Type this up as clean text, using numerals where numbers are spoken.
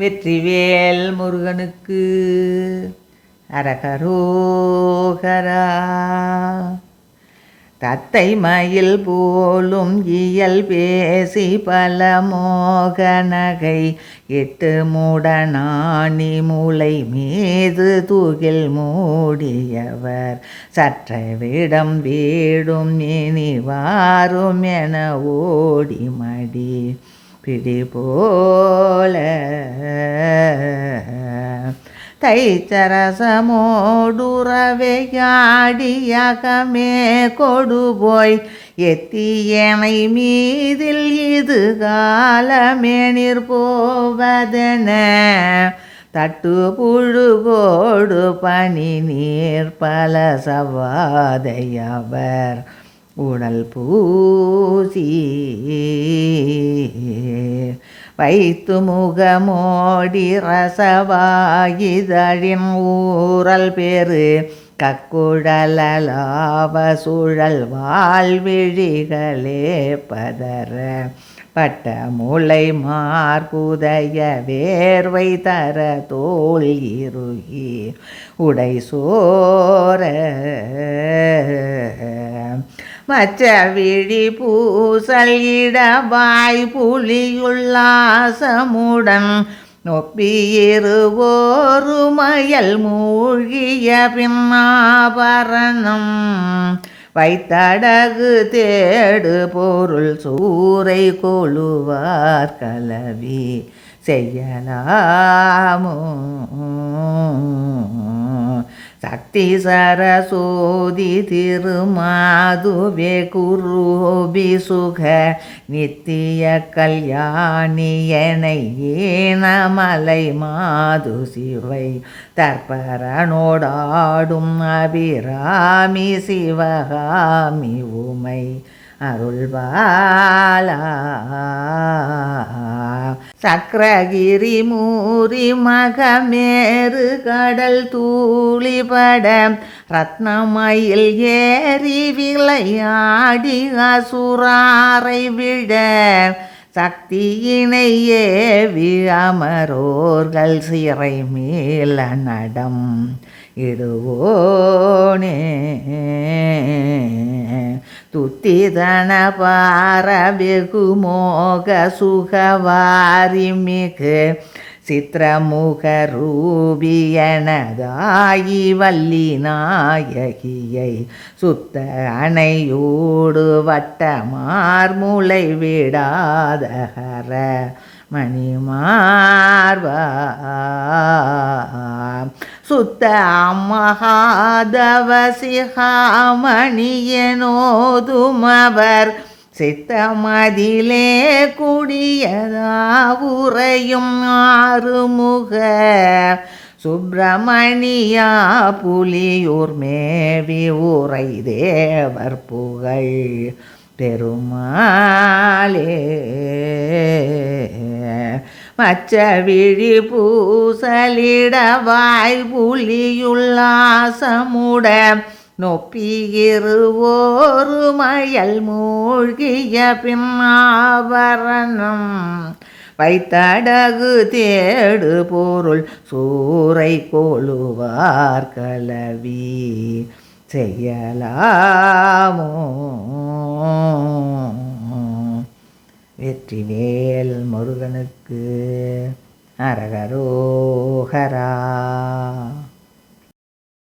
வெற்றிவேல் முருகனுக்கு அரகரோகரா. தத்தை மயில் போலும் இயல் பேசி பல மோக நகை எட்டு மூடனாணி மூளை மீது தூகில் மூடியவர் சற்ற விடம் வீடும் இனி வாரும் என ஓடி மடி பிடி போல தைச்சரசமோடுறவையாடியகமே கொடுபோய் எத்தியனை மீதில் இது காலமேனிற் போவதென தட்டு புழுகோடு பனி நீர் பல சவாதையவர் உடல் பூசி வைத்து முகமோடி ரசவாயிதழின் ஊரல் பெரு கக்குழலாவ சுழல் வாழ்விழிகளே பதற பட்ட முளை மார்புதய வேர்வை தர தோல் இறுகி உடை சோர மச்ச விழி பூசல் இடவாய் புலியுள்ளாசமுடன் நொப்பியிருவோரு மயல் மூழ்கிய பின்னாபரணம் வைத்தடகு தேடு பொருள் சூறை கொழுவார் கலவி செய்யலாமோ சக்தி சரசோதி திருமாதுவே குருபி சுக நித்திய கல்யாணி எனை ஏனமலை மாது சிவை தற்பரனோடாடும் அபிராமி சிவகாமி உமை அருள்வாளா. சக்கரகிரி மூரி மகமேறு கடல் தூளிபட ரத்னமயில் ஏறி விளையாடி அசுராரை விட சக்தியினை ஏவி அமரோர்கள் சிறை மேல நடம் இடுவோனே துத்திதன பார வெகுமோக சுகவாரி மிகு சித்திரமுக ரூபியனதாயி வள்ளி நாயகியை சுத்த அணையோடு வட்ட மார்முளை விடாதகர மணிமார்பா சுத்த அம்மகாதவ சிகாமணியனோதுமவர் சித்தமதிலே குடியதாவுரையும் ஆறுமுக சுப்பிரமணியா புலியூர் மேவி உரை தேவர் புகழ் பெருமாளே. மச்ச விழி பூசலிடவாய் புலியுள்ளாசமுட நொப்பியிருவோரு மயல் மூழ்கிய பின்னாபரணம் வைத்தடகு தேடு பொருள் சூறை கொழுவார் கலவி செய்யலாமோ. வெற்றிவேல் முருகனுக்கு அரகரோகரா.